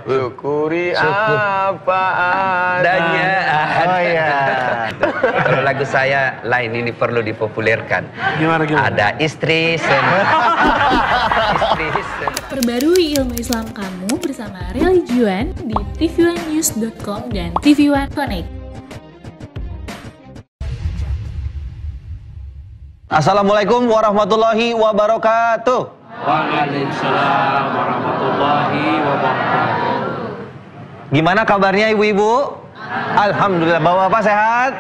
Syukuri apa adanya. Oh iya. Kalau lagu saya lain, ini perlu dipopulerkan. Gimana? Ada istri Perbarui ilmu Islam kamu bersama Religion di tv1news.com dan TV1 Connect. Assalamualaikum warahmatullahi wabarakatuh. Waalaikumsalam warahmatullahi wabarakatuh. Gimana kabarnya ibu-ibu? Alhamdulillah. Bapak-bapak sehat?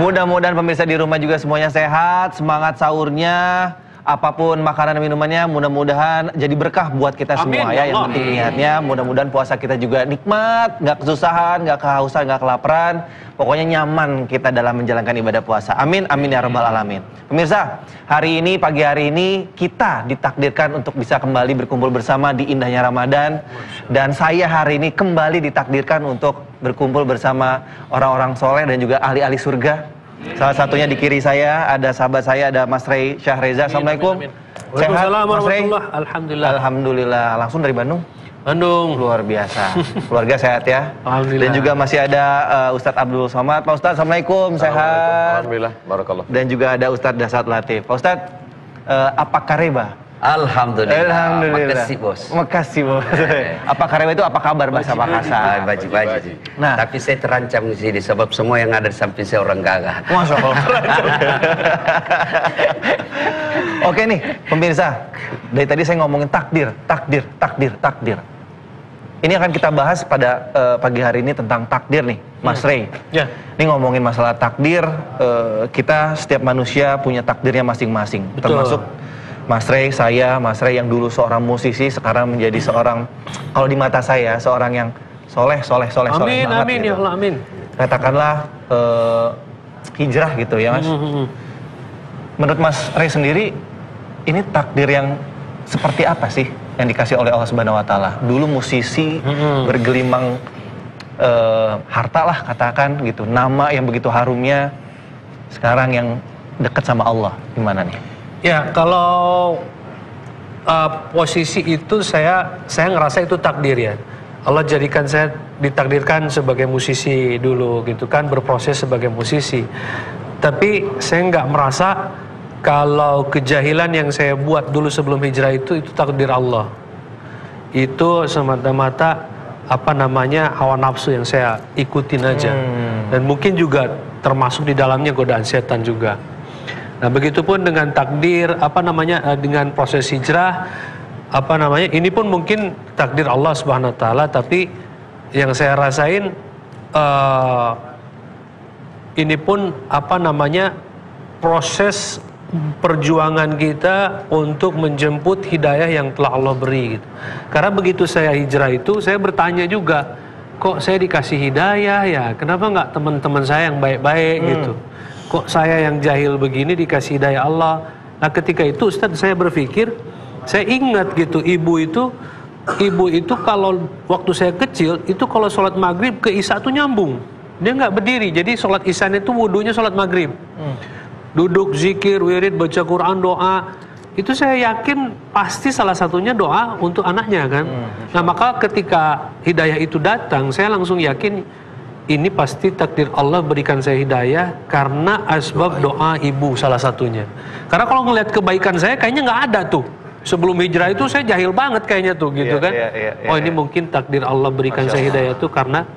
Mudah-mudahan pemirsa di rumah juga semuanya sehat. Semangat sahurnya. Apapun makanan dan minumannya, mudah-mudahan jadi berkah buat kita semua. Ya, yang penting niatnya, mudah-mudahan puasa kita juga nikmat, nggak kesusahan, nggak kehausan, nggak kelaparan. Pokoknya nyaman kita dalam menjalankan ibadah puasa. Amin, amin ya rabbal alamin. Pemirsa, hari ini, pagi hari ini, kita ditakdirkan untuk bisa kembali berkumpul bersama di indahnya Ramadan. Dan saya hari ini kembali ditakdirkan untuk berkumpul bersama orang-orang soleh dan juga ahli-ahli surga. Salah satunya di kiri saya ada sahabat saya, ada Mas Rey Syahreza. Assalamualaikum. Sehat, Mas Rey? Alhamdulillah. Alhamdulillah. Langsung dari Bandung. Luar biasa. Keluarga sehat ya. Alhamdulillah. Dan juga masih ada Ustadz Abdul Somad. Pak Ustadz, Assalamualaikum. Sehat. Alhamdulillah. Barakallah. Dan juga ada Ustadz Dasat Latif. Pak Ustadz, apa kareba? Alhamdulillah. Alhamdulillah. Makasih bos. Makasih bos. Apa kareba itu apa kabar bahasa Makassar? Baji. Nah, tapi saya terancam di sini sebab semua yang ada di samping saya orang gagah. Masya Allah. Oke nih, pemirsa. Dari tadi saya ngomongin takdir. Ini akan kita bahas pada pagi hari ini tentang takdir nih, Mas Rey. Ya. Ini ngomongin masalah takdir. Kita setiap manusia punya takdirnya masing-masing. Termasuk Mas Rey, Mas Rey yang dulu seorang musisi, sekarang menjadi seorang, kalau di mata saya, seorang yang soleh Amin, banget, amin, gitu. ya Allah, amin. Katakanlah hijrah gitu ya Mas. Menurut Mas Rey sendiri, ini takdir yang seperti apa sih yang dikasih oleh Allah Subhanahu Wa Taala? Dulu musisi bergelimang harta lah katakan gitu, nama yang begitu harumnya. Sekarang yang dekat sama Allah, gimana nih? Ya, kalau posisi itu saya ngerasa itu takdir ya. Allah jadikan saya ditakdirkan sebagai musisi dulu gitu kan, berproses sebagai musisi. Tapi saya nggak merasa kalau kejahilan yang saya buat dulu sebelum hijrah itu takdir Allah. Itu semata-mata hawa nafsu yang saya ikutin aja. Dan mungkin juga termasuk di dalamnya godaan setan juga. Nah, begitupun dengan takdir, dengan proses hijrah, ini pun mungkin takdir Allah Subhanahu Wa Taala. Tapi yang saya rasain, ini pun proses perjuangan kita untuk menjemput hidayah yang telah Allah beri. Gitu. Karena begitu saya hijrah itu, saya bertanya juga, kok saya dikasih hidayah ya? Kenapa nggak teman-teman saya yang baik-baik gitu? Kok saya yang jahil begini dikasih hidayah Allah? Nah, ketika itu Ustadz, saya berpikir, saya ingat gitu, ibu itu kalau waktu saya kecil itu kalau sholat maghrib ke isya itu nyambung, dia nggak berdiri. Jadi sholat isya itu wudunya sholat maghrib, duduk zikir, wirid, baca Quran, doa. Itu saya yakin pasti salah satunya doa untuk anaknya kan. Nah, maka ketika hidayah itu datang, saya langsung yakin ini pasti takdir Allah berikan saya hidayah karena asbab doa ibu salah satunya. Karena kalau ngelihat kebaikan saya kayaknya nggak ada tuh. Sebelum hijrah itu saya jahil banget kayaknya tuh gitu kan. Ini mungkin takdir Allah berikan saya hidayah itu karena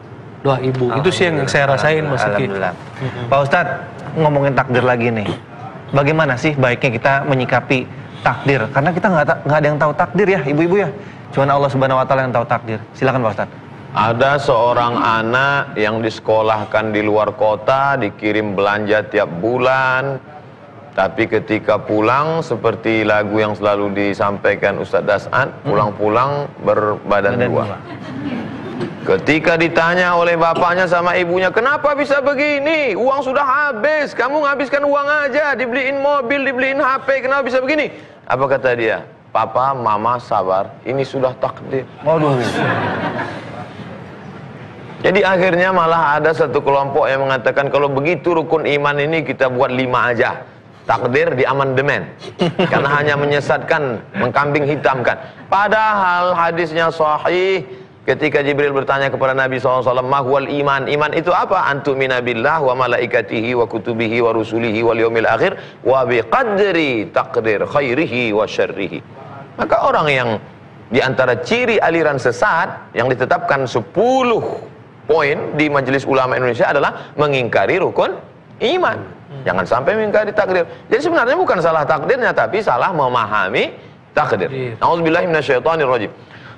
doa ibu. Itu sih yang saya rasain Mas Iki. Pak Ustadz, ngomongin takdir lagi nih. Bagaimana sih baiknya kita menyikapi takdir? Karena kita nggak ada yang tahu takdir ya ibu-ibu ya. Cuman Allah Subhanahu Wa Taala yang tahu takdir. Silakan Pak Ustadz. Ada seorang anak yang disekolahkan di luar kota, dikirim belanja tiap bulan. Tapi ketika pulang, seperti lagu yang selalu disampaikan Ustadz Dasat, pulang-pulang berbadan dua. Ketika ditanya oleh bapaknya sama ibunya, kenapa bisa begini? Uang sudah habis, kamu nghabiskan uang aja, dibeliin mobil, dibeliin HP, kenapa bisa begini? Apa kata dia? Papa, mama sabar, ini sudah takdir. Waduh. Jadi akhirnya malah ada satu kelompok yang mengatakan kalau begitu rukun iman ini kita buat 5 aja. Takdir di amandemen. Karena hanya menyesatkan, mengkambing hitamkan. Padahal hadisnya sahih, Ketika Jibril bertanya kepada Nabi SAW, mahwal iman, iman itu apa? Antumina billah wa malaikatihi wa kutubihi wa rusulihi wal yaumil akhir wa biqadri taqdir khairihi wa syarrihi. Maka orang yang di antara ciri aliran sesat yang ditetapkan 10 poin di Majelis Ulama Indonesia adalah mengingkari rukun iman. Jangan sampai mengingkari takdir. Jadi sebenarnya bukan salah takdirnya, tapi salah memahami takdir. A'udzubillahi minasyaitonir rajim.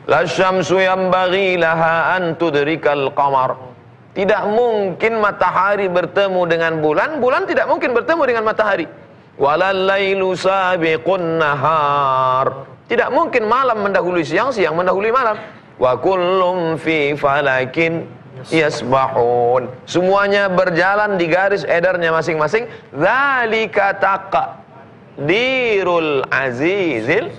La syamsu yanbaghi laha an tudrikal qamar. Tidak mungkin matahari bertemu dengan bulan, bulan tidak mungkin bertemu dengan matahari. Walal lailu sabiqun nahar. Tidak mungkin malam mendahului siang, siang mendahului malam. Wa kullum fi falakin yasbahun. Semuanya berjalan di garis edarnya masing-masing. Dzalika taqdirul azizil.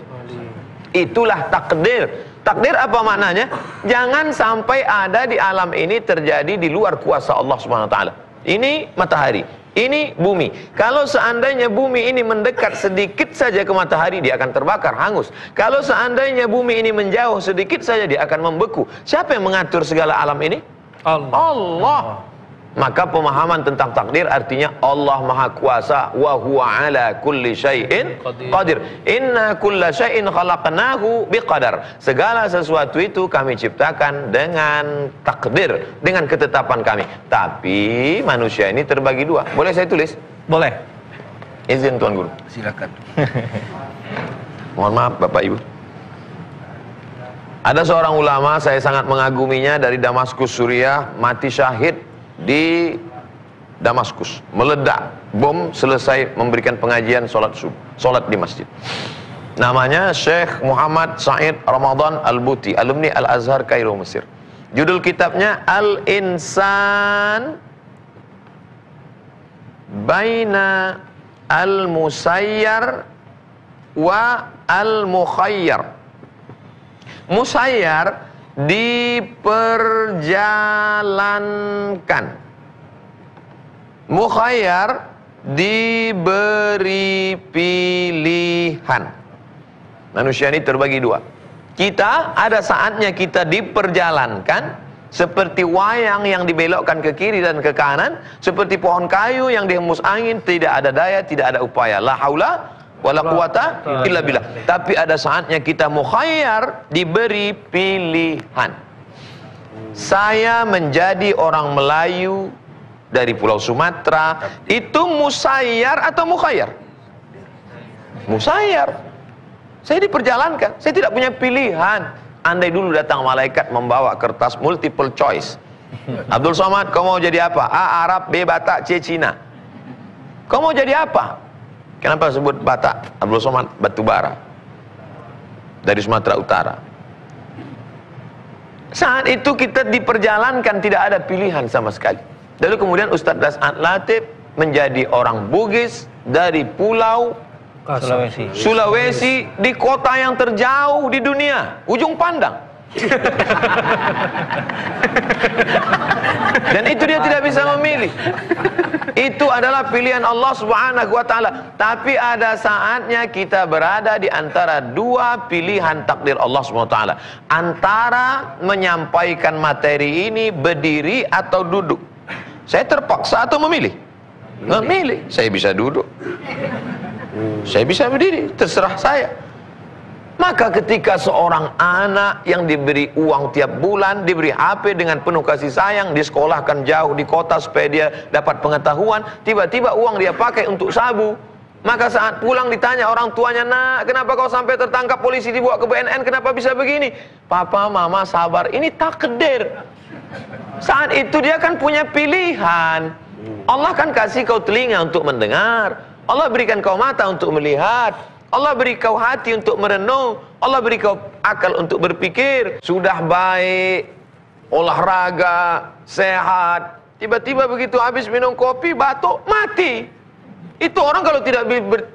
Itulah takdir. Takdir apa maknanya? Jangan sampai ada di alam ini terjadi di luar kuasa Allah Subhanahu wa taala. Ini matahari, ini bumi. Kalau seandainya bumi ini mendekat sedikit saja ke matahari, dia akan terbakar, hangus. Kalau seandainya bumi ini menjauh sedikit saja, dia akan membeku. Siapa yang mengatur segala alam ini? Allah. Maka pemahaman tentang takdir artinya Allah Maha Kuasa, wa huwa ala kulli syai'in qadir. Inna kulla syai'in khalaqnahu biqadar. Segala sesuatu itu kami ciptakan dengan takdir, dengan ketetapan kami. Tapi manusia ini terbagi dua. Boleh saya tulis? Boleh. Izin Tuan Guru. Silakan. Mohon maaf Bapak Ibu. Ada seorang ulama, saya sangat mengaguminya, dari Damaskus, Suriah, mati syahid di Damaskus, meledak bom selesai memberikan pengajian sholat di masjid. Namanya Syekh Muhammad Said Ramadan Al-Buti, alumni Al-Azhar Kairo, Mesir. Judul kitabnya Al-Insan Baina Al-Musayyar wa Al-Mukhayyar. Musayyar diperjalankan, mukhayyar diberi pilihan. Manusia ini terbagi dua. Kita ada saatnya kita diperjalankan seperti wayang yang dibelokkan ke kiri dan ke kanan, seperti pohon kayu yang dihembus angin, tidak ada daya, tidak ada upaya. La haula wala quwata illa billah. Tapi ada saatnya kita mukhayyar, diberi pilihan. Saya menjadi orang Melayu dari Pulau Sumatera, itu musayyar atau mukhayyar? Musayyar. Saya diperjalankan, saya tidak punya pilihan. Andai dulu datang malaikat membawa kertas multiple choice. Abdul Somad, kau mau jadi apa? A. Arab, B. Batak, C. Cina. Kau mau jadi apa? Kenapa sebut Batak? Abdul Somad Batubara dari Sumatera Utara. Saat itu kita diperjalankan, tidak ada pilihan sama sekali. Lalu kemudian Ustadz Das'ad Latif menjadi orang Bugis dari Pulau Sulawesi, di kota yang terjauh di dunia, ujung pandang. Dan itu dia tidak bisa memilih. Itu adalah pilihan Allah Subhanahu wa taala. Tapi ada saatnya kita berada di antara dua pilihan takdir Allah Subhanahu wa taala. Antara menyampaikan materi ini berdiri atau duduk. Saya terpaksa atau memilih? Memilih. Saya bisa duduk, saya bisa berdiri, terserah saya. Maka ketika seorang anak yang diberi uang tiap bulan, diberi HP dengan penuh kasih sayang, disekolahkan jauh di kota supaya dia dapat pengetahuan, tiba-tiba uang dia pakai untuk sabu. Maka saat pulang ditanya orang tuanya, "Nak, kenapa kau sampai tertangkap polisi dibawa ke BNN? Kenapa bisa begini?" "Papa, mama sabar, ini takdir." Saat itu dia kan punya pilihan. Allah kan kasih kau telinga untuk mendengar, Allah berikan kau mata untuk melihat, Allah beri kau hati untuk merenung, Allah beri kau akal untuk berpikir. Sudah baik, olahraga, sehat, tiba-tiba begitu habis minum kopi, batuk, mati. Itu orang kalau tidak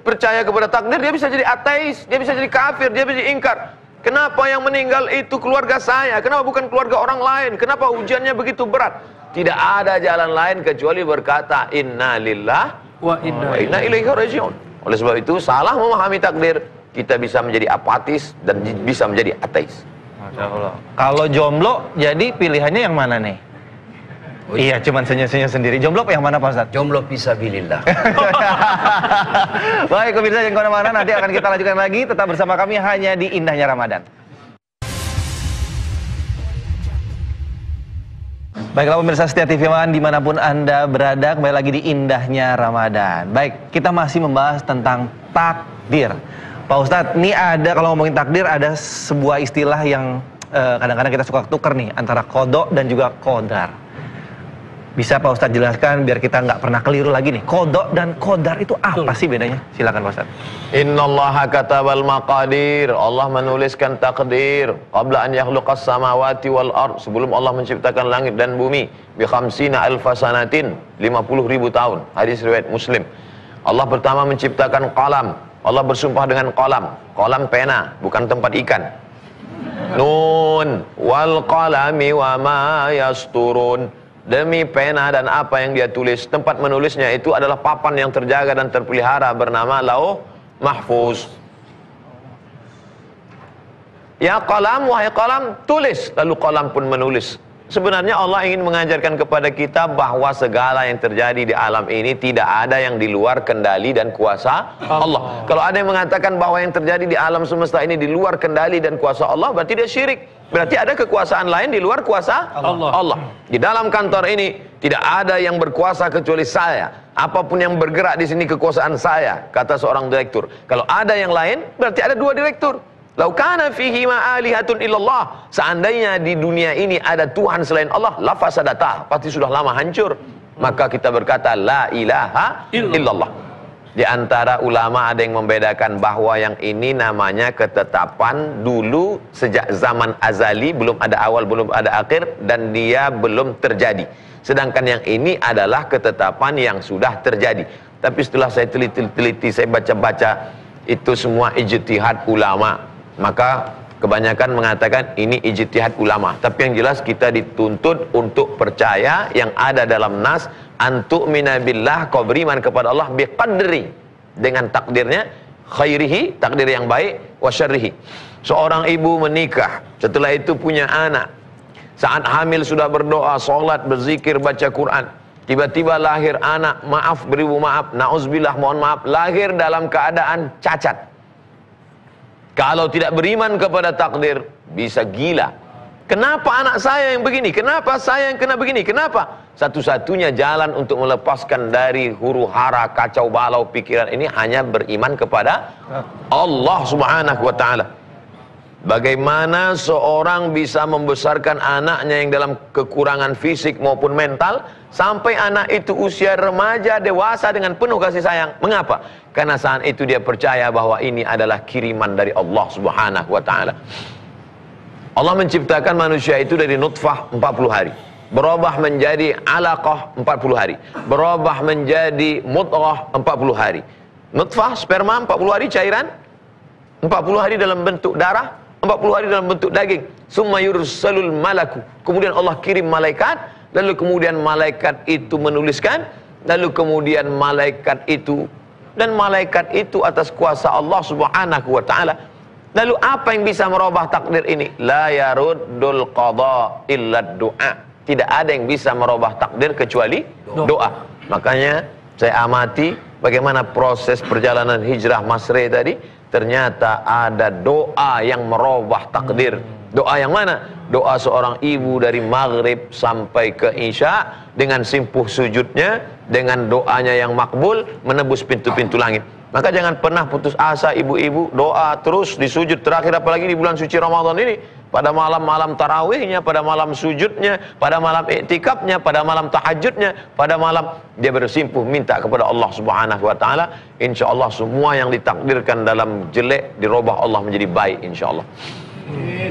percaya kepada takdir, dia bisa jadi ateis, dia bisa jadi kafir, dia bisa jadi ingkar. Kenapa yang meninggal itu keluarga saya? Kenapa bukan keluarga orang lain? Kenapa ujiannya begitu berat? Tidak ada jalan lain kecuali berkata inna lillah wa inna ilaihi raji'un. Oleh sebab itu, salah memahami takdir, kita bisa menjadi apatis dan bisa menjadi ateis. Masya Allah. Kalau jomblo, jadi pilihannya yang mana nih? Iya, cuman senyum-senyum sendiri. Jomblo yang mana Pak Ustadz? Jomblo fisabilillah. Baik, pemirsa, jangan kemana-mana. Nanti akan kita lanjutkan lagi. Tetap bersama kami hanya di Indahnya Ramadan. Baiklah pemirsa setia TV One dimanapun Anda berada, kembali lagi di Indahnya Ramadan. Baik, kita masih membahas tentang takdir. Pak Ustadz, ini ada, kalau ngomongin takdir, ada sebuah istilah yang kadang-kadang kita suka tuker nih, antara qada dan juga qadar. Bisa Pak Ustadz jelaskan biar kita nggak pernah keliru lagi nih. Qada dan qadar itu apa sih bedanya? Silakan Pak Ustadz. Innallaha katabal maqadir. Allah menuliskan takdir qabla an yakhluqas samawati wal ard, sebelum Allah menciptakan langit dan bumi, bi khamsina alfa sanatin, 50.000 tahun. Hadis riwayat Muslim. Allah pertama menciptakan qalam. Allah bersumpah dengan qalam. Qalam pena, bukan tempat ikan. Nun wal qalami wa ma yasturun. Demi pena dan apa yang dia tulis. Tempat menulisnya itu adalah papan yang terjaga dan terpelihara bernama Lauh Mahfuz. Ya qalam, wahai qalam, tulis. Lalu qalam pun menulis. Sebenarnya Allah ingin mengajarkan kepada kita bahwa segala yang terjadi di alam ini tidak ada yang di luar kendali dan kuasa Allah. Kalau ada yang mengatakan bahwa yang terjadi di alam semesta ini di luar kendali dan kuasa Allah, berarti dia syirik. Berarti ada kekuasaan lain di luar kuasa Allah. Di dalam kantor ini tidak ada yang berkuasa kecuali saya. Apapun yang bergerak di sini kekuasaan saya, kata seorang direktur. Kalau ada yang lain, berarti ada dua direktur. Lau kana fihi ma'alihatun illallah. Seandainya di dunia ini ada Tuhan selain Allah, la fasadata, pasti sudah lama hancur. Maka kita berkata la ilaha illallah. Di antara ulama ada yang membedakan bahwa yang ini namanya ketetapan dulu sejak zaman azali, belum ada awal, belum ada akhir, dan dia belum terjadi. Sedangkan yang ini adalah ketetapan yang sudah terjadi. Tapi setelah saya teliti, saya baca-baca, itu semua ijtihad ulama. Maka kebanyakan mengatakan ini ijtihad ulama. Tapi yang jelas kita dituntut untuk percaya yang ada dalam nas, antu'mina billah, kau beriman kepada Allah biqadri, dengan takdirnya, khairihi, takdir yang baik, wa syarrihi. Seorang ibu menikah, setelah itu punya anak. Saat hamil sudah berdoa, sholat, berzikir, baca Quran. Tiba-tiba lahir anak, maaf beribu maaf, na'udzubillah, mohon maaf, lahir dalam keadaan cacat. Kalau tidak beriman kepada takdir, bisa gila. Kenapa anak saya yang begini? Kenapa saya yang kena begini? Kenapa? Satu-satunya jalan untuk melepaskan dari huru hara, kacau balau pikiran ini hanya beriman kepada Allah Subhanahu wa ta'ala. Bagaimana seorang bisa membesarkan anaknya yang dalam kekurangan fisik maupun mental sampai anak itu usia remaja dewasa dengan penuh kasih sayang? Mengapa? Karena saat itu dia percaya bahwa ini adalah kiriman dari Allah Subhanahu wa ta'ala. Allah menciptakan manusia itu dari nutfah 40 hari, berubah menjadi alaqah 40 hari, berubah menjadi mudghah 40 hari. Nutfah, sperma 40 hari cairan, 40 hari dalam bentuk darah, 40 hari dalam bentuk daging. Summa yursalul malaku. Kemudian Allah kirim malaikat, lalu kemudian malaikat itu menuliskan, lalu kemudian malaikat itu, dan malaikat itu atas kuasa Allah Subhanahu wa ta'ala. Lalu apa yang bisa merubah takdir ini? La yaruddul qada illa du'a. Tidak ada yang bisa merubah takdir kecuali doa. Makanya saya amati bagaimana proses perjalanan hijrah Masre tadi. Ternyata ada doa yang merubah takdir. Doa yang mana? Doa seorang ibu dari maghrib sampai ke isya, dengan simpuh sujudnya, dengan doanya yang makbul, menembus pintu-pintu langit. Maka jangan pernah putus asa ibu-ibu, doa terus di sujud terakhir, apalagi di bulan suci Ramadan ini. Pada malam-malam tarawihnya, pada malam sujudnya, pada malam iktikafnya, pada malam tahajudnya, pada malam dia bersimpuh minta kepada Allah Subhanahu wa ta'ala. Insya Allah semua yang ditakdirkan dalam jelek dirubah Allah menjadi baik, insya Allah.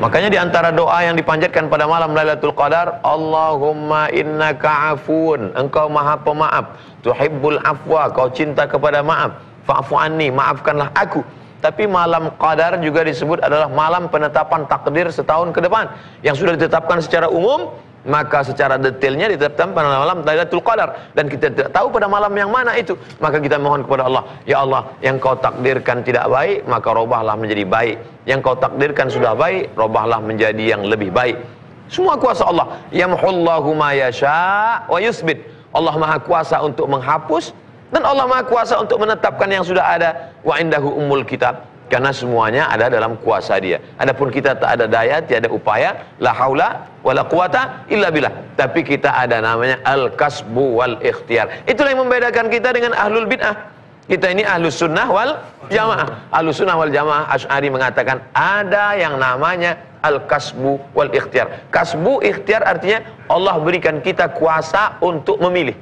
Makanya di antara doa yang dipanjatkan pada malam Lailatul Qadar, Allahumma innaka afun, engkau maha pemaaf, tuhibbul afwa, kau cinta kepada maaf, fa'fu anni, maafkanlah aku. Tapi malam Qadar juga disebut adalah malam penetapan takdir setahun ke depan, yang sudah ditetapkan secara umum maka secara detailnya ditetapkan pada malam Lailatul Qadar, dan kita tidak tahu pada malam yang mana itu. Maka kita mohon kepada Allah, ya Allah, yang kau takdirkan tidak baik, maka robahlah menjadi baik. Yang kau takdirkan sudah baik, robahlah menjadi yang lebih baik. Semua kuasa Allah. Yamhullahu ma yasha' wa yusbit. Allah Maha Kuasa untuk menghapus, dan Allah Maha Kuasa untuk menetapkan yang sudah ada. Wa indahu ummul kitab. Karena semuanya ada dalam kuasa Dia. Adapun kita tak ada daya, tiada upaya, la haula wala quwata illa billah. Tapi kita ada namanya al-kasbu wal ikhtiar. Itulah yang membedakan kita dengan ahlul bid'ah. Kita ini ahlus sunnah wal jamaah. Ahlus sunnah wal jamaah, Asy'ari mengatakan ada yang namanya al-kasbu wal ikhtiar. Kasbu ikhtiar artinya Allah berikan kita kuasa untuk memilih.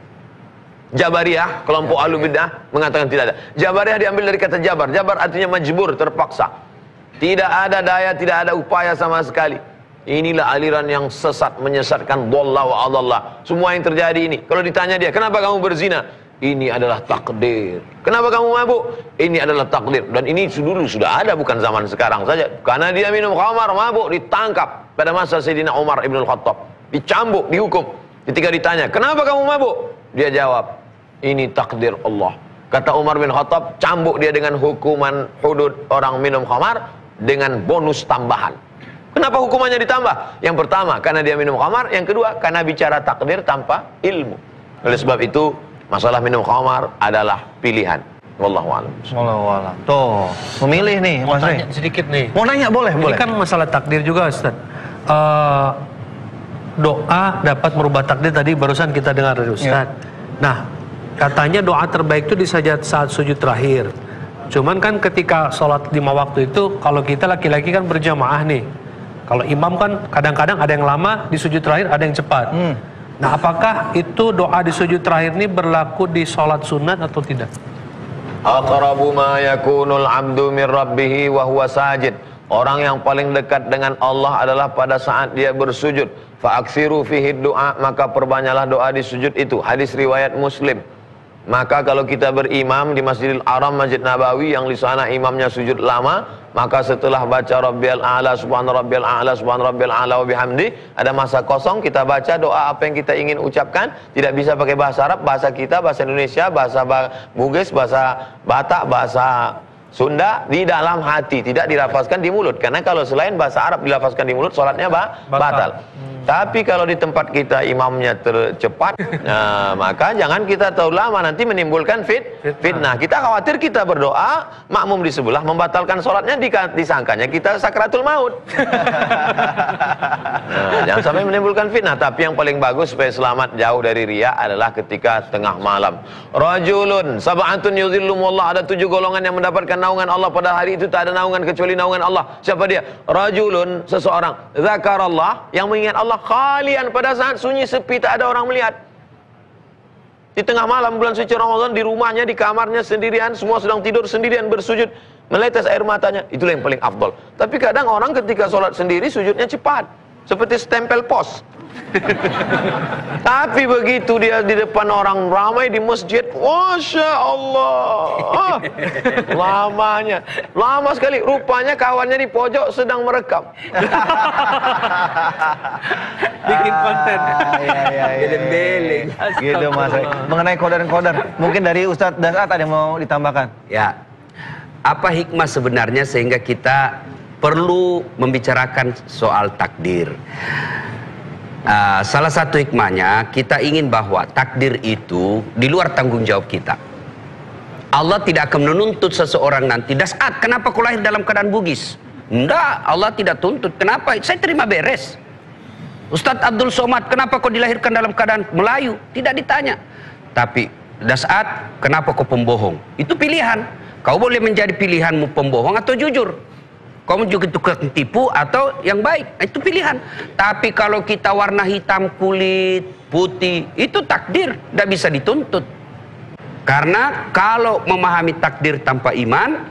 Jabariyah, kelompok ahlu bid'ah mengatakan tidak ada. Jabariyah diambil dari kata jabar. Jabar artinya majbur, terpaksa. Tidak ada daya, tidak ada upaya sama sekali. Inilah aliran yang sesat, menyesatkan, dhalla wa adalla. Semua yang terjadi ini. Kalau ditanya dia, kenapa kamu berzina? Ini adalah takdir. Kenapa kamu mabuk? Ini adalah takdir. Dan ini dulu sudah ada, bukan zaman sekarang saja. Karena dia minum khamar, mabuk, ditangkap pada masa Sayyidina Umar ibn al-Khattab. Dicambuk, dihukum. Ketika ditanya, kenapa kamu mabuk? Dia jawab, ini takdir Allah. Kata Umar bin Khattab, cambuk dia dengan hukuman hudud orang minum khamar dengan bonus tambahan. Kenapa hukumannya ditambah? Yang pertama, karena dia minum khamar. Yang kedua, karena bicara takdir tanpa ilmu. Oleh sebab itu, masalah minum khamar adalah pilihan. Wallahu a'lam. Wallahu a'lam. Tuh, memilih nih, Mau Mas Rey. tanya sedikit nih. Mau nanya boleh, Ini boleh. kan masalah takdir juga, Ustaz. Doa dapat merubah takdir, tadi barusan kita dengar dari Ustaz. Nah, katanya doa terbaik itu di saat sujud terakhir. Cuman kan ketika sholat 5 waktu itu, kalau kita laki-laki kan berjamaah nih. Kalau imam kan kadang-kadang ada yang lama di sujud terakhir, ada yang cepat. Nah, apakah itu doa di sujud terakhir ini berlaku di sholat sunat atau tidak? Aqrabu ma yakunul 'abdu min rabbih wa huwa sajid. Orang yang paling dekat dengan Allah adalah pada saat dia bersujud. Fa'aksiru fihi doa, maka perbanyaklah doa di sujud itu. Hadis riwayat Muslim. Maka kalau kita berimam di Masjidil Haram, Masjid Nabawi, yang di sana imamnya sujud lama, maka setelah baca Rabbiyal A'la, Subhana Rabbiyal A'la, Subhana Rabbiyal A'la wa bihamdi, ada masa kosong, kita baca doa apa yang kita ingin ucapkan. Tidak bisa pakai bahasa Arab, bahasa kita, bahasa Indonesia, bahasa Bugis, bahasa Batak, bahasa Sunda, di dalam hati, tidak dilafazkan di mulut. Karena kalau selain bahasa Arab dilafazkan di mulut, sholatnya batal. Tapi kalau di tempat kita imamnya tercepat, nah, maka jangan kita terlalu lama, nanti menimbulkan fitnah. Kita khawatir kita berdoa, makmum di sebelah membatalkan sholatnya, disangkanya kita sakratul maut. Nah, jangan sampai menimbulkan fitnah. Tapi yang paling bagus supaya selamat jauh dari riya adalah ketika tengah malam. Rajulun sab'atun yuzillumullah, ada 7 golongan yang mendapatkan naungan Allah pada hari itu, tak ada naungan kecuali naungan Allah. Siapa dia? Rajulun, seseorang, zakarallah, yang mengingat Allah khalian, pada saat sunyi sepi, tak ada orang melihat. Di tengah malam bulan suci Ramadan, di rumahnya, di kamarnya sendirian, semua sedang tidur sendirian bersujud, menetes air matanya. Itulah yang paling afdol. Tapi kadang orang ketika sholat sendiri sujudnya cepat, seperti stempel pos. Tapi begitu dia di depan orang ramai di masjid, Masya Allah, lamanya, lama sekali. Rupanya kawannya di pojok sedang merekam. Bikin konten. Beleng-beleng. Gitu Mas Rey. Mengenai kodar-kodar, mungkin dari Ustadz Dasat ada yang mau ditambahkan? Ya, apa hikmah sebenarnya sehingga kita perlu membicarakan soal takdir? Salah satu hikmahnya, kita ingin bahwa takdir itu di luar tanggung jawab kita. Allah tidak akan menuntut seseorang nanti, Dasat, kenapa kau lahir dalam keadaan Bugis? Enggak, Allah tidak tuntut. Kenapa? Saya terima beres. Ustadz Abdul Somad, kenapa kau dilahirkan dalam keadaan Melayu? Tidak ditanya. Tapi, Dasat, kenapa kau pembohong? Itu pilihan. Kau boleh menjadi pilihanmu pembohong atau jujur. Kamu juga tukang tipu atau yang baik, itu pilihan. Tapi kalau kita warna hitam kulit, putih, itu takdir, tidak bisa dituntut. Karena kalau memahami takdir tanpa iman,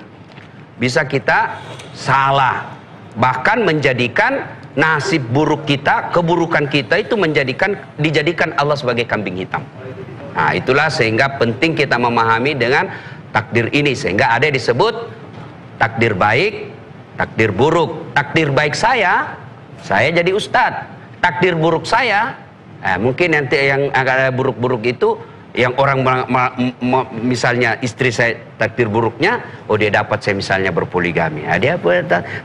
bisa kita salah. Bahkan menjadikan nasib buruk kita, keburukan kita itu dijadikan Allah sebagai kambing hitam. Nah, itulah sehingga penting kita memahami dengan takdir ini. Sehingga ada yang disebut takdir baik, takdir buruk. Takdir baik saya jadi ustadz. takdir buruk saya, mungkin nanti yang agak buruk-buruk itu, yang orang misalnya istri saya takdir buruknya, dia dapat saya misalnya berpoligami.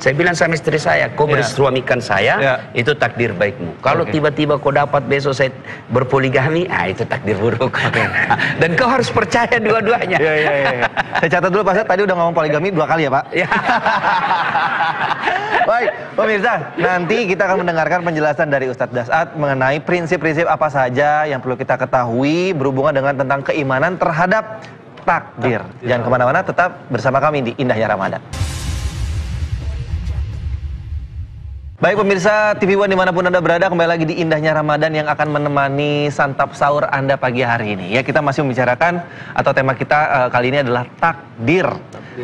Saya bilang sama istri saya, kau bersuamikan saya, itu takdir baikmu. Kalau tiba-tiba kau dapat besok saya berpoligami, itu takdir buruk. Dan kau harus percaya dua-duanya. Saya catat dulu Pak Ustadz, tadi udah ngomong poligami 2 kali ya Pak? Baik, pemirsa, nanti kita akan mendengarkan penjelasan dari Ustadz Das'ad mengenai prinsip-prinsip apa saja yang perlu kita ketahui berhubungan dengan tentang keimanan terhadap takdir. Jangan kemana-mana, tetap bersama kami di Indahnya Ramadan. Baik pemirsa TV One dimanapun Anda berada, kembali lagi di Indahnya Ramadan yang akan menemani santap sahur Anda pagi hari ini. Ya, kita masih membicarakan atau tema kita kali ini adalah takdir.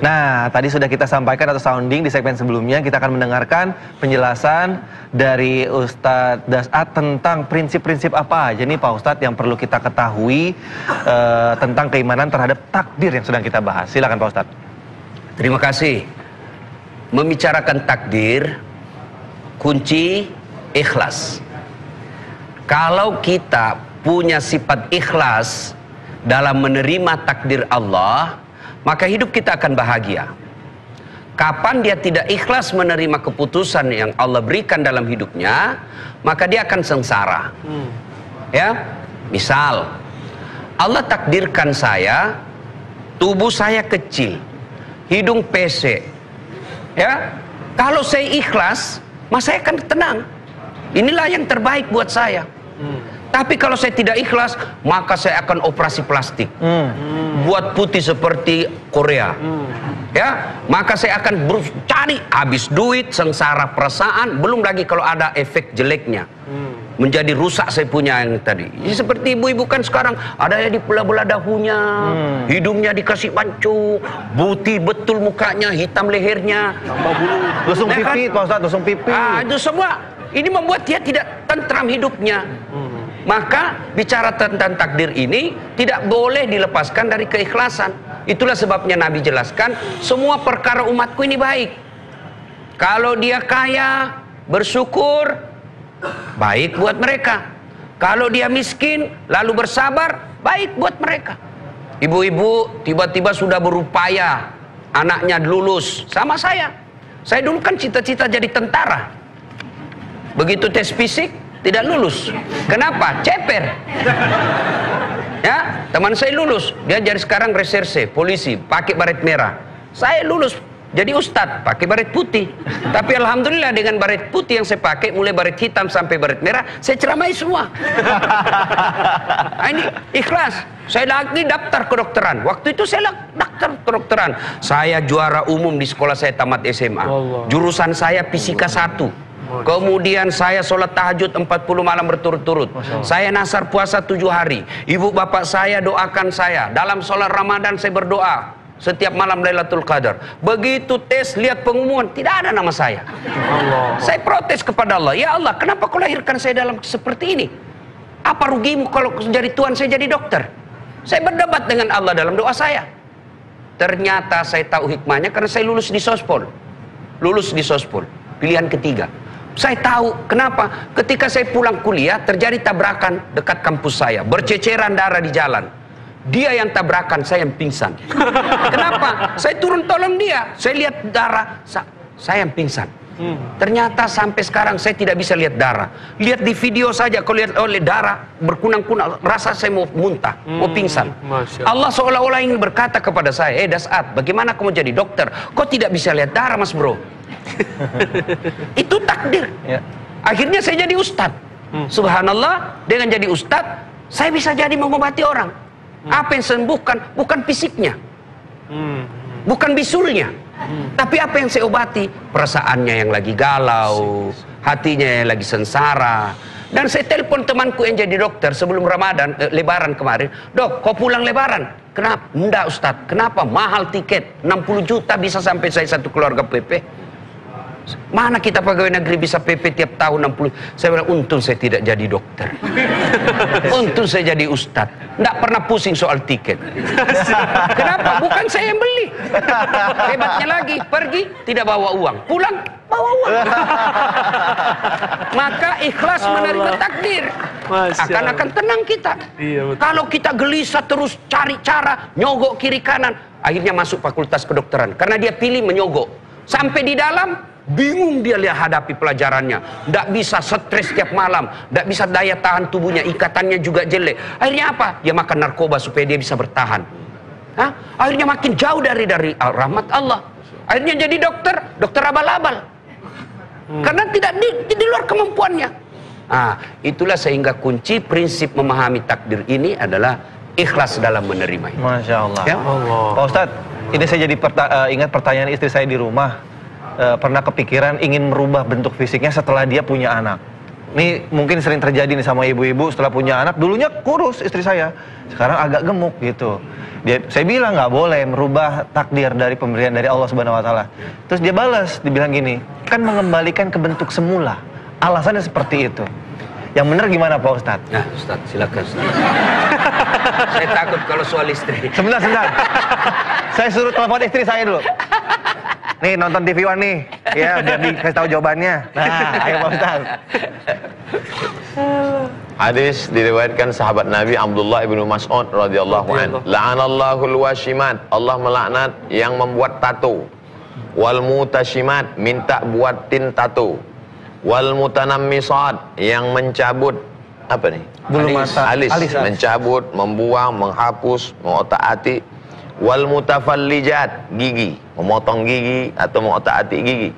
Nah, tadi sudah kita sampaikan atau sounding di segmen sebelumnya, kita akan mendengarkan penjelasan dari Ustadz Das'ad tentang prinsip-prinsip apa aja nih Pak Ustadz yang perlu kita ketahui tentang keimanan terhadap takdir yang sedang kita bahas. Silakan Pak Ustadz. Terima kasih. Membicarakan takdir, kunci ikhlas. Kalau kita punya sifat ikhlas dalam menerima takdir Allah, maka hidup kita akan bahagia. Kapan dia tidak ikhlas menerima keputusan yang Allah berikan dalam hidupnya, maka dia akan sengsara. Ya, misal Allah takdirkan saya, tubuh saya kecil, hidung pesek. Ya, kalau saya ikhlas, maka saya akan tenang. Inilah yang terbaik buat saya. Tapi kalau saya tidak ikhlas, maka saya akan operasi plastik. Buat putih seperti Korea. Ya, maka saya akan cari habis duit, sengsara perasaan, belum lagi kalau ada efek jeleknya. Menjadi rusak saya punya yang tadi. Jadi seperti ibu-ibu kan sekarang ada yang dibelah-belah dahunya, hidungnya dikasih pancu, putih betul mukanya, hitam lehernya, tambah bulu, lusung pipi, Pak Ustadz, lusung pipi. Itu semua ini membuat dia tidak tentram hidupnya. Maka bicara tentang takdir ini tidak boleh dilepaskan dari keikhlasan. Itulah sebabnya Nabi jelaskan, semua perkara umatku ini baik. Kalau dia kaya, bersyukur, baik buat mereka. Kalau dia miskin, lalu bersabar, baik buat mereka. Ibu-ibu tiba-tiba sudah berupaya, anaknya lulus, sama saya. Saya dulu kan cita-cita jadi tentara. Begitu tes fisik, tidak lulus. Kenapa? Ceper. Ya, teman saya lulus. Dia jadi sekarang reserse, polisi, pakai baret merah. Saya lulus jadi ustadz, pakai baret putih. Tapi alhamdulillah dengan baret putih yang saya pakai, mulai baret hitam sampai baret merah, saya ceramai semua. Nah, ini ikhlas. Saya lagi daftar kedokteran. Waktu itu saya daftar kedokteran. Saya juara umum di sekolah saya tamat SMA. Jurusan saya fisika 1. Kemudian saya sholat tahajud 40 malam berturut-turut. Saya nasar puasa 7 hari. Ibu bapak saya doakan saya. Dalam sholat Ramadan saya berdoa setiap malam Lailatul Qadar. Begitu tes, lihat pengumuman, tidak ada nama saya. Saya protes kepada Allah. Ya Allah, kenapa kau lahirkan saya dalam seperti ini? Apa rugimu kalau jadi Tuhan saya jadi dokter? Saya berdebat dengan Allah dalam doa saya. Ternyata saya tahu hikmahnya karena saya lulus di Sospol. Lulus di Sospol. Pilihan ketiga. Saya tahu kenapa ketika saya pulang kuliah terjadi tabrakan dekat kampus saya, berceceran darah di jalan. Dia yang tabrakan, saya yang pingsan. Kenapa? Saya turun tolong dia. Saya lihat darah, saya yang pingsan. Ternyata sampai sekarang saya tidak bisa lihat darah. Lihat di video saja, kalau lihat oleh darah berkunang-kunang, rasa saya mau muntah, mau pingsan. Allah seolah-olah ingin berkata kepada saya, Das'ad, bagaimana kamu jadi dokter? Kok tidak bisa lihat darah, Mas Bro? Itu takdir. Akhirnya saya jadi ustadz. Subhanallah, dengan jadi ustadz saya bisa jadi mengobati orang. Apa yang sembuhkan bukan fisiknya, bukan bisulnya, tapi apa yang saya obati? Perasaannya yang lagi galau, hatinya yang lagi sengsara. Dan saya telepon temanku yang jadi dokter sebelum Ramadan, Lebaran kemarin. Dok, kau pulang Lebaran? Kenapa? Enggak Ustadz. Kenapa? Mahal tiket, 60 juta bisa sampai saya satu keluarga PP. Mana kita pegawai negeri bisa PP tiap tahun 60. Saya bilang, untung saya tidak jadi dokter. Untung saya jadi ustadz. Nggak pernah pusing soal tiket. Kenapa? Bukan saya yang beli. Hebatnya lagi, pergi tidak bawa uang, pulang bawa uang. Maka ikhlas menerima takdir. Akan tenang kita. Iya, betul. Kalau kita gelisah terus cari cara, nyogok kiri kanan, akhirnya masuk fakultas kedokteran. Karena dia pilih menyogok. Sampai di dalam, bingung dia lihat hadapi pelajarannya. Tidak bisa stres setiap malam. Tidak bisa daya tahan tubuhnya. Ikatannya juga jelek. Akhirnya apa? Dia makan narkoba supaya dia bisa bertahan. Akhirnya makin jauh dari rahmat Allah. Akhirnya jadi dokter abal-abal. Karena tidak di luar kemampuannya. Itulah sehingga kunci prinsip memahami takdir ini adalah ikhlas dalam menerima. Masya Allah. Ya? Pak Ustadz, ini saya jadi ingat pertanyaan istri saya di rumah. Pernah kepikiran ingin merubah bentuk fisiknya setelah dia punya anak. Ini mungkin sering terjadi nih sama ibu-ibu setelah punya anak. Dulunya kurus istri saya, sekarang agak gemuk gitu. Saya bilang nggak boleh merubah takdir dari pemberian dari Allah Subhanahu Wa Taala. Terus dia balas, dibilang gini, kan mengembalikan ke bentuk semula. Alasannya seperti itu. Yang benar gimana Pak Ustadz? Nah, Ustadz, silakan Ustadz. Saya takut kalau soal istri. Sebentar. Saya suruh telepon istri saya dulu. Nih nonton TV One nih, ya biar dikasih tahu jawabannya. Nah, ayo Pak Ustadz. Hadis diriwayatkan sahabat Nabi Abdullah ibnu Mas'ud radhiyallahu anhu. La'anallahul washimat. Allah melaknat yang membuat tato. Wal mutashimat, minta buatin tato. Wal mutanammisat, yang mencabut apa nih? Bulu mata. Alis. Mencabut, membuang, menghapus, mengotak-atik. Wal mutafallijat, gigi, memotong gigi atau mengotak-atik gigi.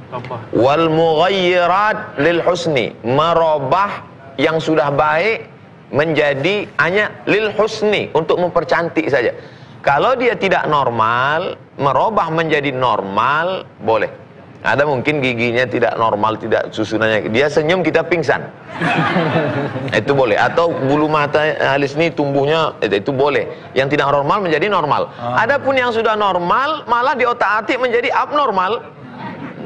Wal mughayyirat lil husni, merubah yang sudah baik menjadi hanya lil husni, untuk mempercantik saja. Kalau dia tidak normal, merubah menjadi normal boleh. Ada mungkin giginya tidak normal, tidak susunannya, dia senyum kita pingsan. Itu boleh. Atau bulu mata alis ini tumbuhnya, itu boleh. Yang tidak normal menjadi normal. Adapun yang sudah normal malah di otak-atik menjadi abnormal,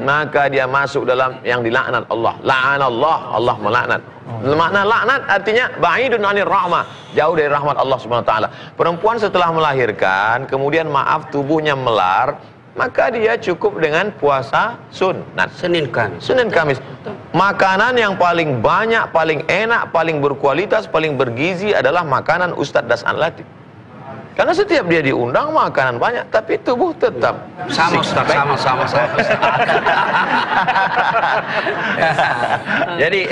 maka dia masuk dalam yang dilaknat Allah. La'anallah, Allah melaknat. Makna laknat artinya ba'idun 'anir rahmah, jauh dari rahmat Allah Subhanahu wa taala. Perempuan setelah melahirkan kemudian maaf tubuhnya melar, maka dia cukup dengan puasa sunat Senin Kamis. Makanan yang paling banyak, paling enak, paling berkualitas, paling bergizi adalah makanan Ustadz Das'an Latif. Karena setiap dia diundang makanan banyak, tapi tubuh tetap Sama Ustadz, sama. Jadi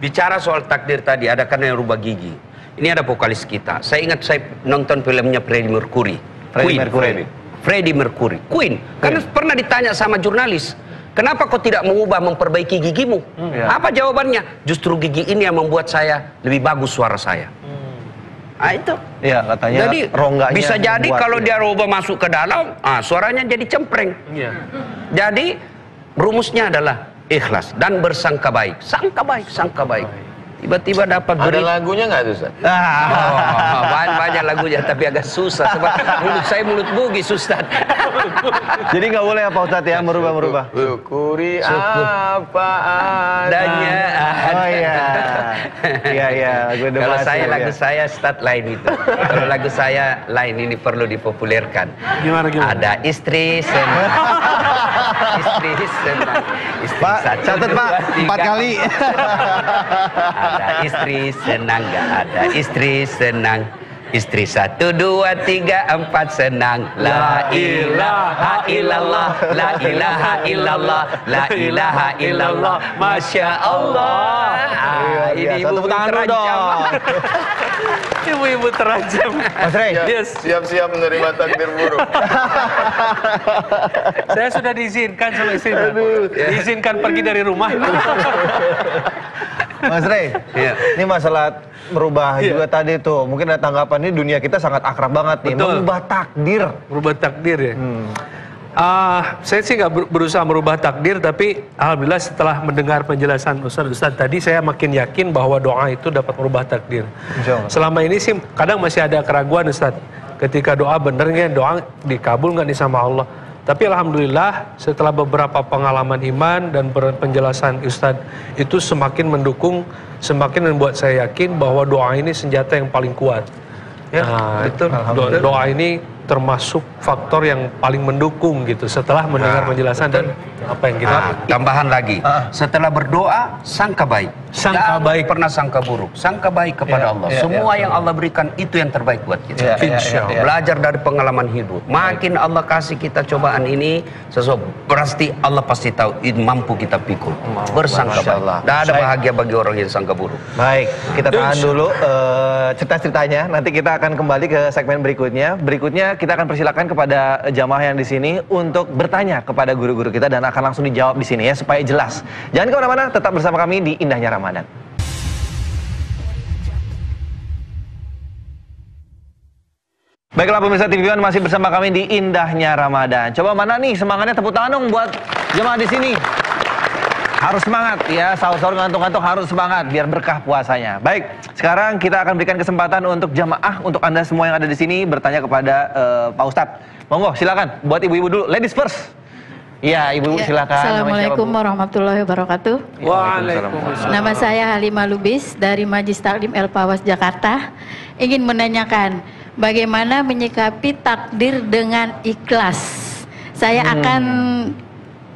bicara soal takdir tadi, ada kan yang rubah gigi. Ini ada vokalis kita. Saya ingat saya nonton filmnya Freddie Mercury. Queen. Karena pernah ditanya sama jurnalis, kenapa kau tidak mengubah, memperbaiki gigimu? Apa jawabannya? Justru gigi ini yang membuat saya lebih bagus suara saya. Itu. Iya, katanya jadi rongganya bisa jadi kalau ya. dia rubah masuk ke dalam, suaranya jadi cempreng. Jadi rumusnya adalah ikhlas dan bersangka baik. Sangka baik. Tiba-tiba dapat Ada lagunya nggak tuh Ustaz? Banyak lagunya tapi agak susah sebab mulut saya mulut bugis Ustaz. Jadi nggak boleh ya Pak Ustadz ya merubah-merubah. Syukuri apa adanya. Oh iya. Kalau saya lagu saya start lain itu. Kalau lagu saya lain, ini perlu dipopulerkan. Gimana? Ada istri senang. Pak, catat Pak, 4 kali. Ada istri senang, gak ada istri senang. Istri 1, 2, 3, 4 senang. La ilaha illallah, la ilaha illallah, la ilaha illallah. Masya Allah. Ini ibu terancam. Ibu-ibu terancam. Mas Rey, Siap-siap menerima takdir buruk. Saya sudah diizinkan sama istri. Diizinkan pergi dari rumah. Mas Rey, ini masalah merubah juga tadi tuh. Mungkin ada tanggapan, ini dunia kita sangat akrab banget nih. Merubah takdir. Merubah takdir ya. Saya sih nggak berusaha merubah takdir, tapi alhamdulillah setelah mendengar penjelasan Ustadz tadi, saya makin yakin bahwa doa itu dapat merubah takdir. Selama ini sih kadang masih ada keraguan Ustadz, ketika doa benernya doa dikabul nggak nih sama Allah. Tapi alhamdulillah setelah beberapa pengalaman iman dan penjelasan Ustadz itu semakin mendukung, semakin membuat saya yakin bahwa doa ini senjata yang paling kuat. Ya, itu doa ini termasuk faktor yang paling mendukung gitu setelah mendengar penjelasan dan Apa yang kita tambahan lagi. Setelah berdoa, sangka baik. Sangka Jangan baik. pernah sangka buruk. Sangka baik kepada Allah. Semua yang Allah berikan itu yang terbaik buat kita. Insya Allah. Belajar dari pengalaman hidup. Makin Allah kasih kita cobaan ini, pasti Allah pasti tahu ini mampu kita pikul. Bersangka Masya baik. Allah. Tidak ada bahagia bagi orang yang sangka buruk. Baik, kita tahan dulu cerita-ceritanya. Nanti kita akan kembali ke segmen berikutnya. Berikutnya kita akan persilakan kepada jamaah yang di sini untuk bertanya kepada guru-guru kita dan akan langsung dijawab di sini ya supaya jelas. Jangan kemana-mana, tetap bersama kami di Indahnya Ramadan. Baiklah pemirsa TV One, masih bersama kami di Indahnya Ramadan. Coba mana nih semangatnya, tepuk tangan dong buat jemaah di sini. Harus semangat ya, sahur-sahur ngantuk-ngantuk harus semangat biar berkah puasanya. Baik, sekarang kita akan berikan kesempatan untuk jamaah, untuk Anda semua yang ada di sini bertanya kepada Pak Ustadz. Monggo silakan buat ibu-ibu dulu, ladies first. Iya, ibu-ibu silakan. Assalamualaikum warahmatullahi wabarakatuh. Waalaikumsalam. Nama saya Halimah Lubis dari Majlis Taklim El Pawas Jakarta. Ingin menanyakan bagaimana menyikapi takdir dengan ikhlas. Saya akan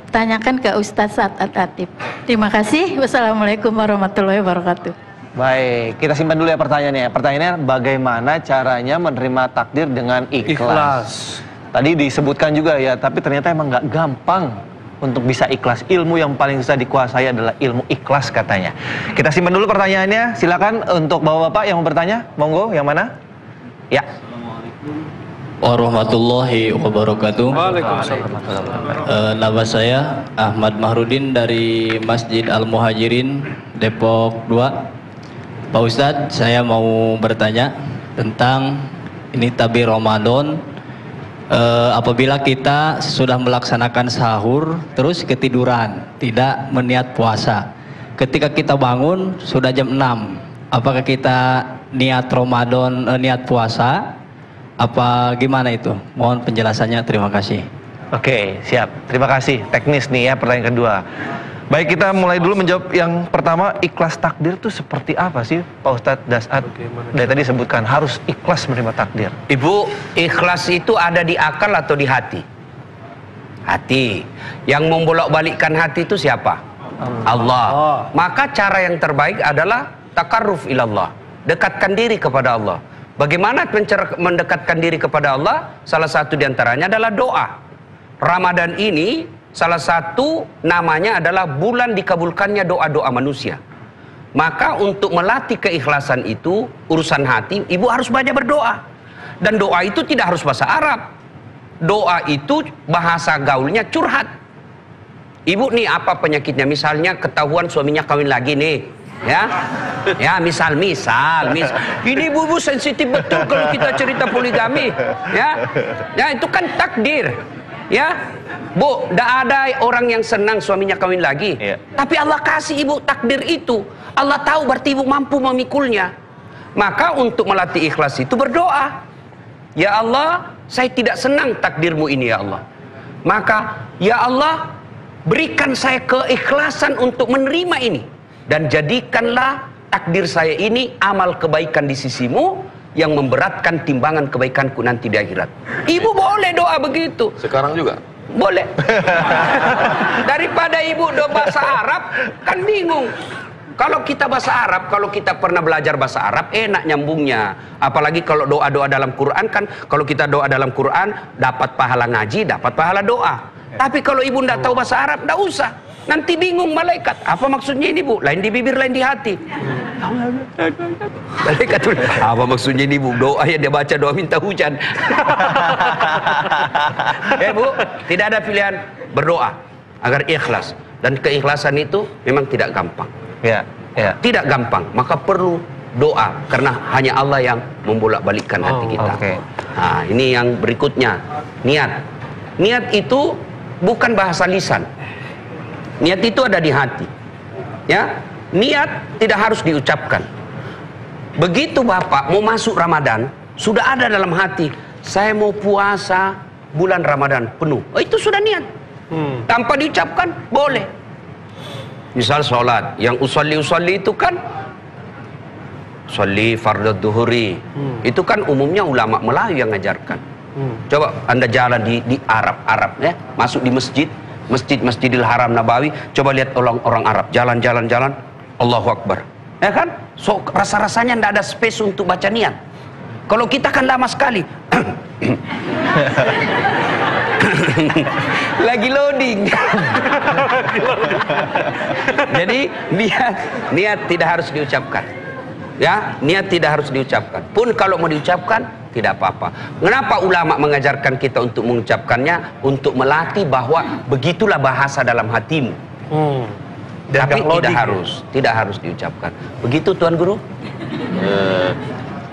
tanyakan ke Ustadz Sa'ad At-Tatib. Terima kasih. Wassalamualaikum warahmatullahi wabarakatuh. Baik, kita simpan dulu ya pertanyaannya. Pertanyaannya bagaimana caranya menerima takdir dengan ikhlas. Tadi disebutkan juga ya, tapi ternyata emang nggak gampang untuk bisa ikhlas. Ilmu yang paling susah dikuasai adalah ilmu ikhlas katanya. Kita simpan dulu pertanyaannya. Silakan untuk bapak-bapak yang mau bertanya. Monggo, yang mana? Ya. Warahmatullahi wabarakatuh. Waalaikumsalam. Nama saya Ahmad Mahrudin dari Masjid Al-Muhajirin Depok 2. Pak Ustadz, saya mau bertanya tentang ini tabir Ramadan. Apabila kita sudah melaksanakan sahur terus ketiduran, tidak meniat puasa. Ketika kita bangun sudah jam 6. Apakah kita niat Ramadan, niat puasa? Apa gimana itu? Mohon penjelasannya, terima kasih. Oke, siap. Terima kasih. Teknis nih ya pertanyaan kedua. Baik, kita mulai dulu menjawab yang pertama, ikhlas takdir itu seperti apa sih Pak Ustadz Das'ad? Dari tadi sebutkan harus ikhlas menerima takdir. Ibu, ikhlas itu ada di akal atau di hati? Hati. Yang membolak-balikkan hati itu siapa? Allah. Maka cara yang terbaik adalah takarruf ilallah. Dekatkan diri kepada Allah. Bagaimana mendekatkan diri kepada Allah? Salah satu diantaranya adalah doa. Ramadan ini salah satu namanya adalah bulan dikabulkannya doa-doa manusia. Maka untuk melatih keikhlasan itu, urusan hati, ibu harus banyak berdoa. Dan doa itu tidak harus bahasa Arab. Doa itu bahasa gaulnya curhat. Ibu nih apa penyakitnya? Misalnya ketahuan suaminya kawin lagi nih. Ya misal ini ibu sensitif betul kalau kita cerita poligami, ya itu kan takdir, ya Bu, tidak ada orang yang senang suaminya kawin lagi, tapi Allah kasih ibu takdir itu, Allah tahu berarti ibu mampu memikulnya. Maka untuk melatih ikhlas itu berdoa, ya Allah, saya tidak senang takdirmu ini ya Allah, maka ya Allah berikan saya keikhlasan untuk menerima ini. Dan jadikanlah takdir saya ini amal kebaikan di sisimu yang memberatkan timbangan kebaikanku nanti di akhirat. Ibu boleh doa begitu. Sekarang juga? Boleh. Daripada ibu doa bahasa Arab, kan bingung. Kalau kita bahasa Arab, kalau kita pernah belajar bahasa Arab, enak nyambungnya. Apalagi kalau doa-doa dalam Quran kan, kalau kita doa dalam Quran, dapat pahala ngaji, dapat pahala doa. Tapi kalau ibu tidak tahu bahasa Arab, tidak usah. Nanti bingung malaikat. Apa maksudnya ini Bu? Lain di bibir, lain di hati. Malaikat tuh, apa maksudnya ini Bu? Doa yang dia baca, doa minta hujan. Bu, tidak ada pilihan, berdoa agar ikhlas. Dan keikhlasan itu memang tidak gampang. Tidak gampang, maka perlu doa. Karena hanya Allah yang membolak-balikkan hati kita. Nah, ini yang berikutnya, niat. Niat itu bukan bahasa lisan. Niat itu ada di hati. Ya, niat tidak harus diucapkan. Begitu Bapak mau masuk Ramadan, sudah ada dalam hati, saya mau puasa bulan Ramadan penuh. Oh, itu sudah niat. Tanpa diucapkan boleh. Misal sholat, yang usolli itu kan sholli fardhu duhuri. Itu kan umumnya ulama Melayu yang ngajarkan. Coba Anda jalan di Arab ya, masuk di masjid, Masjidil Haram Nabawi, coba lihat orang Arab jalan, Allahu Akbar. Ya kan? So, rasa-rasanya tidak ada space untuk baca niat. Kalau kita kan lama sekali. Lagi loading. Jadi niat tidak harus diucapkan. Ya, niat tidak harus diucapkan. Pun kalau mau diucapkan tidak apa-apa. Kenapa ulama mengajarkan kita untuk mengucapkannya? Untuk melatih bahwa begitulah bahasa dalam hatimu. Tapi tidak harus diucapkan. Begitu Tuan Guru?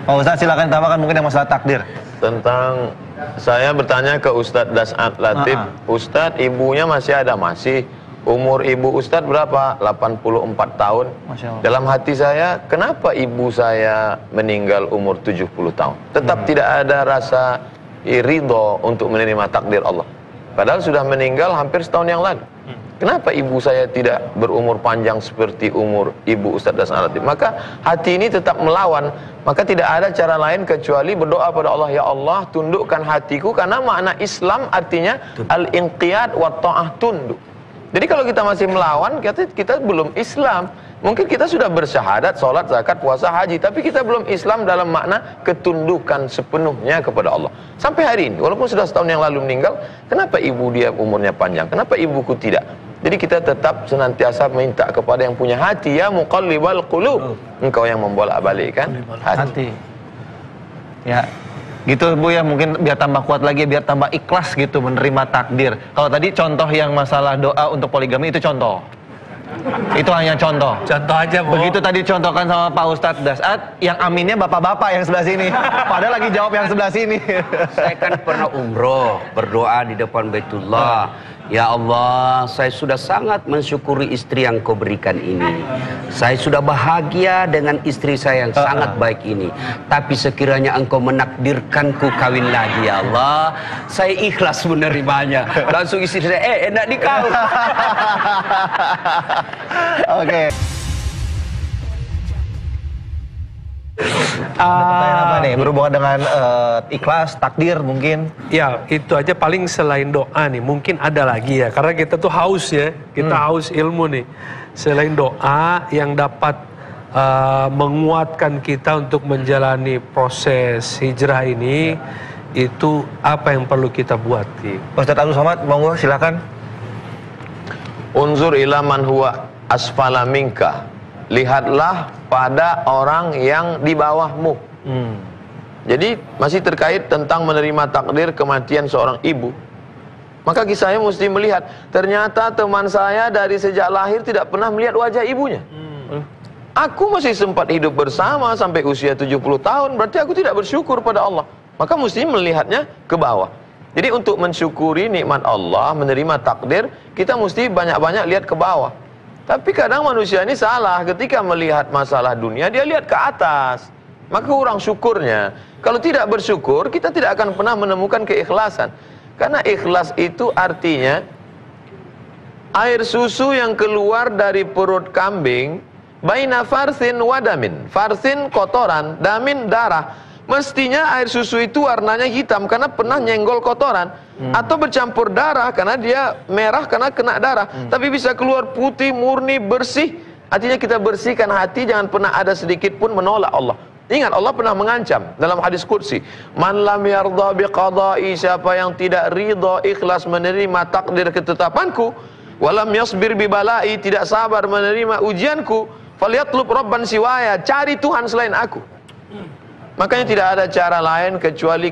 Pak Ustadz silakan tambahkan mungkin yang masalah takdir. Tentang, saya bertanya ke Ustadz Das'ad Latif. Ustadz, ibunya masih ada? Masih. Umur ibu Ustadz berapa? 84 tahun. Masya Allah. Dalam hati saya, kenapa ibu saya meninggal umur 70 tahun? Tetap tidak ada rasa ridho untuk menerima takdir Allah. Padahal sudah meninggal hampir setahun yang lalu. Kenapa ibu saya tidak berumur panjang seperti umur ibu Ustadz Das'ad Latif? Maka hati ini tetap melawan. Maka tidak ada cara lain kecuali berdoa pada Allah. Ya Allah, tundukkan hatiku. Karena makna Islam artinya al-inqiyad wa ta'ah, tunduk. Jadi kalau kita masih melawan, kita belum Islam. Mungkin kita sudah bersyahadat, sholat, zakat, puasa, haji, tapi kita belum Islam dalam makna ketundukan sepenuhnya kepada Allah. Sampai hari ini, walaupun sudah setahun yang lalu meninggal, kenapa ibu dia umurnya panjang? Kenapa ibuku tidak? Jadi kita tetap senantiasa minta kepada yang punya hati, ya muqallibal qulub, engkau yang membolak-balikkan hati. Ya. Gitu Bu ya, mungkin biar tambah kuat lagi, biar tambah ikhlas gitu menerima takdir. Kalau tadi contoh yang masalah doa untuk poligami itu contoh. Itu hanya contoh. Contoh aja, Bu. Begitu tadi contohkan sama Pak Ustadz Das'ad, yang aminnya bapak-bapak yang sebelah sini. Padahal lagi jawab yang sebelah sini. Saya kan pernah umroh, berdoa di depan Baitullah. Ya Allah, saya sudah sangat mensyukuri istri yang kau berikan ini. Saya sudah bahagia dengan istri saya yang sangat baik ini. Tapi sekiranya engkau menakdirkanku kawin lagi, ya Allah, saya ikhlas menerimanya. Langsung istri saya, enak di kau. Oke. Pertanyaan apa nih? Berhubungan dengan ikhlas, takdir mungkin? Ya, itu aja paling selain doa nih. Mungkin ada lagi ya. Karena kita tuh haus ya. Kita haus ilmu nih. Selain doa yang dapat menguatkan kita untuk menjalani proses hijrah ini, itu apa yang perlu kita buat? Ustadz Abdul Somad, monggo silakan. Unzur ila man huwa asfala minka. Lihatlah pada orang yang di bawahmu. Jadi masih terkait tentang menerima takdir kematian seorang ibu. Maka saya mesti melihat, ternyata teman saya dari sejak lahir tidak pernah melihat wajah ibunya. Aku masih sempat hidup bersama sampai usia 70 tahun, berarti aku tidak bersyukur pada Allah. Maka mesti melihatnya ke bawah. Jadi untuk mensyukuri nikmat Allah, menerima takdir, kita mesti banyak-banyak lihat ke bawah. Tapi kadang manusia ini salah, ketika melihat masalah dunia, dia lihat ke atas. Maka kurang syukurnya. Kalau tidak bersyukur, kita tidak akan pernah menemukan keikhlasan. Karena ikhlas itu artinya, air susu yang keluar dari perut kambing, baina farsin wadamin. Farsin kotoran, damin darah. Mestinya air susu itu warnanya hitam karena pernah nyenggol kotoran, atau bercampur darah karena dia merah karena kena darah. Tapi bisa keluar putih, murni, bersih. Artinya kita bersihkan hati, jangan pernah ada sedikit pun menolak Allah. Ingat, Allah pernah mengancam dalam hadis qudsi, man lam yarda biqadai, siapa yang tidak ridha ikhlas menerima takdir ketetapanku, walam yasbir bibalai, tidak sabar menerima ujianku, falyatlub rabban siwaya, cari Tuhan selain aku. Makanya tidak ada cara lain kecuali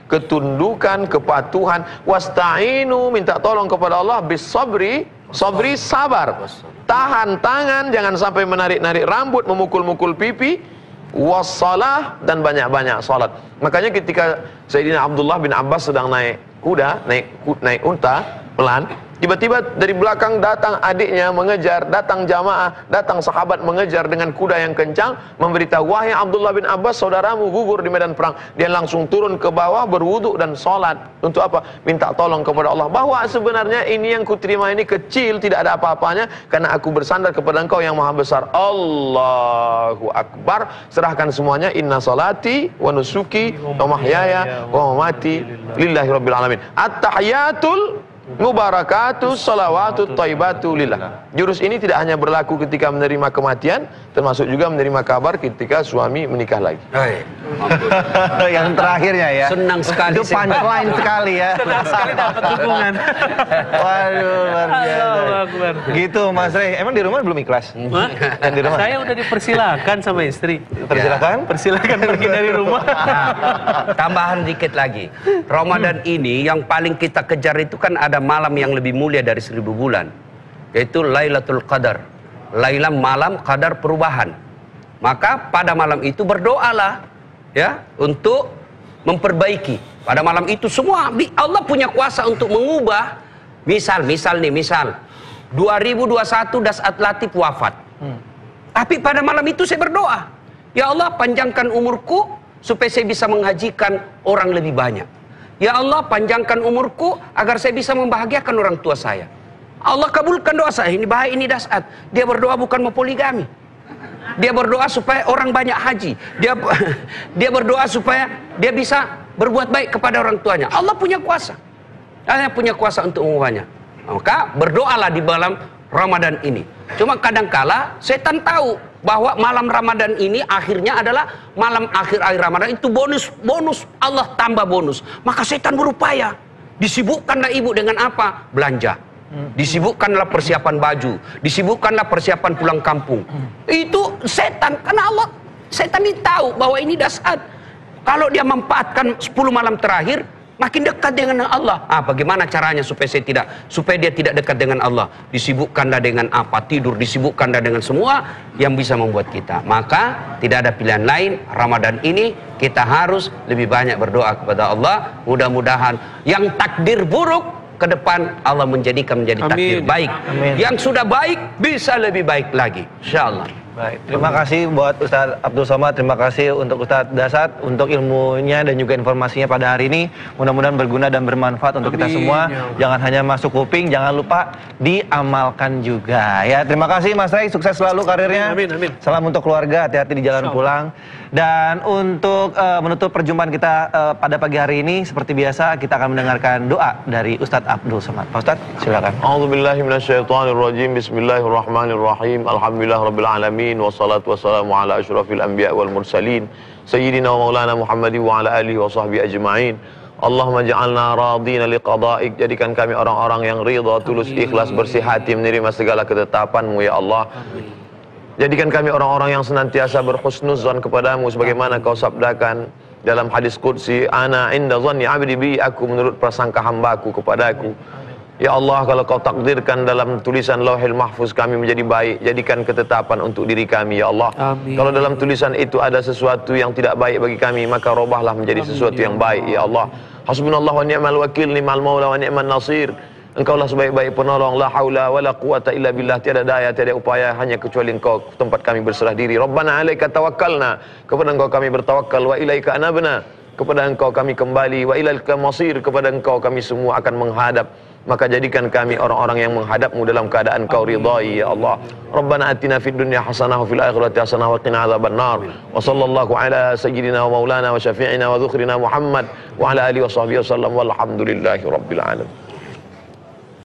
ketundukan, kepatuhan. Wasta'inu, minta tolong kepada Allah, bisabri, sabri, sabar. Tahan tangan, jangan sampai menarik-narik rambut, memukul-mukul pipi. Wassalah, dan banyak-banyak salat. Makanya ketika Sayyidina Abdullah bin Abbas sedang naik kuda, naik unta, pelan, tiba-tiba dari belakang datang adiknya mengejar, datang jamaah, datang sahabat mengejar dengan kuda yang kencang, memberitahu, wahai Abdullah bin Abbas, saudaramu gugur di medan perang. Dia langsung turun ke bawah, berwudu dan sholat. Untuk apa? Minta tolong kepada Allah, bahwa sebenarnya ini yang kuterima ini kecil, tidak ada apa-apanya, karena aku bersandar kepada Engkau yang maha besar. Allahu Akbar. Serahkan semuanya, inna salati wa nusuki wa mahyaya wa mamati lillahi rabbil alamin. At-tahiyatul Mubarakatuh salawatu thayyibatu lillah. Jurus ini tidak hanya berlaku ketika menerima kematian, termasuk juga menerima kabar ketika suami menikah lagi. Yang terakhirnya ya. Senang sekali. Itu punchline sekali ya. Senang sekali dapat dukungan. Waduh, luar biasa. Allahu Akbar. Gitu Mas Rey. Emang di rumah belum ikhlas? Hah? Yang di rumah? Saya udah dipersilakan sama istri. Persilakan. Persilakan pergi dari rumah. Nah, tambahan dikit lagi. Ramadan ini yang paling kita kejar itu kan ada malam yang lebih mulia dari 1000 bulan, yaitu Lailatul Qadar. Lailah malam qadar perubahan. Maka pada malam itu berdoalah ya untuk memperbaiki. Pada malam itu semua Allah punya kuasa untuk mengubah. Misal 2021 Das'at Latif wafat. Tapi pada malam itu saya berdoa, ya Allah panjangkan umurku supaya saya bisa menghajikan orang lebih banyak. Ya Allah panjangkan umurku agar saya bisa membahagiakan orang tua saya. Allah kabulkan doa saya. Ini baik, ini Das'at. Dia berdoa bukan mau poligami. Dia berdoa supaya orang banyak haji. Dia berdoa supaya dia bisa berbuat baik kepada orang tuanya. Allah punya kuasa. Allah punya kuasa untuk mengubahnya. Maka berdoalah di malam Ramadan ini. Cuma kadangkala setan tahu bahwa malam Ramadan ini akhirnya adalah malam akhir Ramadan, itu bonus Allah tambah bonus. Maka setan berupaya. Disibukkanlah ibu dengan apa? Belanja. Disibukkanlah persiapan baju, disibukkanlah persiapan pulang kampung. Itu setan, karena Allah, setan ini tahu bahwa ini Das'at. Kalau dia memanfaatkan 10 malam terakhir, makin dekat dengan Allah. Bagaimana caranya supaya dia tidak dekat dengan Allah? Disibukkanlah dengan apa? Tidur, disibukkanlah dengan semua yang bisa membuat kita. Maka tidak ada pilihan lain. Ramadan ini kita harus lebih banyak berdoa kepada Allah. Mudah-mudahan yang takdir buruk ke depan Allah menjadikan menjadi takdir baik. Amin. Yang sudah baik bisa lebih baik lagi, insyaallah. Baik, terima kasih buat Ustadz Abdul Somad, terima kasih untuk Ustadz Dasat untuk ilmunya dan juga informasinya pada hari ini. Mudah-mudahan berguna dan bermanfaat untuk kita semua. Jangan hanya masuk kuping, jangan lupa diamalkan juga. Ya, terima kasih Mas Rey, sukses selalu karirnya. Amin, amin. Salam untuk keluarga, hati-hati di jalan pulang. Dan untuk menutup perjumpaan kita pada pagi hari ini, seperti biasa kita akan mendengarkan doa dari Ustadz Abdul Somad. Pak Ustadz, silakan. A'udzubillahi minasyaitonirrajim. Bismillahirrahmanirrahim. Alhamdulillahirabbil alamin. Wassalatu wassalamu ala asyrafil anbiya wal mursalin sayyidina wa maulana Muhammadin wa ala alihi wa sahbihi ajma'in. Allahumma ja'alna radina liqada'ik, jadikan kami orang-orang yang ridha, tulus, ikhlas, bersih hati menerima segala ketetapan-Mu ya Allah. Jadikan kami orang-orang yang senantiasa berhusnuzan kepadamu sebagaimana Kau sabdakan dalam hadis qudsi, ana inda dhanni 'abdi bi, aku menurut prasangka hambaku kepadaku. Ya Allah, kalau Kau takdirkan dalam tulisan Lauhil Mahfuz kami menjadi baik, jadikan ketetapan untuk diri kami ya Allah. Amin. Kalau dalam tulisan itu ada sesuatu yang tidak baik bagi kami, maka robahlah menjadi sesuatu yang baik ya Allah. Hasbunallah wa ni'mal wakil, ni'mal maula wa ni'man nasir. Engkaulah sebaik-baik penolong, la haula wa la quwata illa billah, tiada daya, tiada upaya hanya kecuali Engkau tempat kami berserah diri. Rabbana 'alaika tawakkalna, kepada Engkau kami bertawakal, wa ilaika anabna, kepada Engkau kami kembali, wa ilaika masir, kepada Engkau kami semua akan menghadap. Maka jadikan kami orang-orang yang menghadap-Mu dalam keadaan Kau ridai ya Allah. Rabbana atina fid dunya hasanah wa fil akhirati hasanah wa qina adzabannar. Wa sallallahu ala sayyidina wa maulana wa syafi'ina wa dzukhrina Muhammad wa ala alihi wa sahbihi wasallam walhamdulillahi rabbil alamin.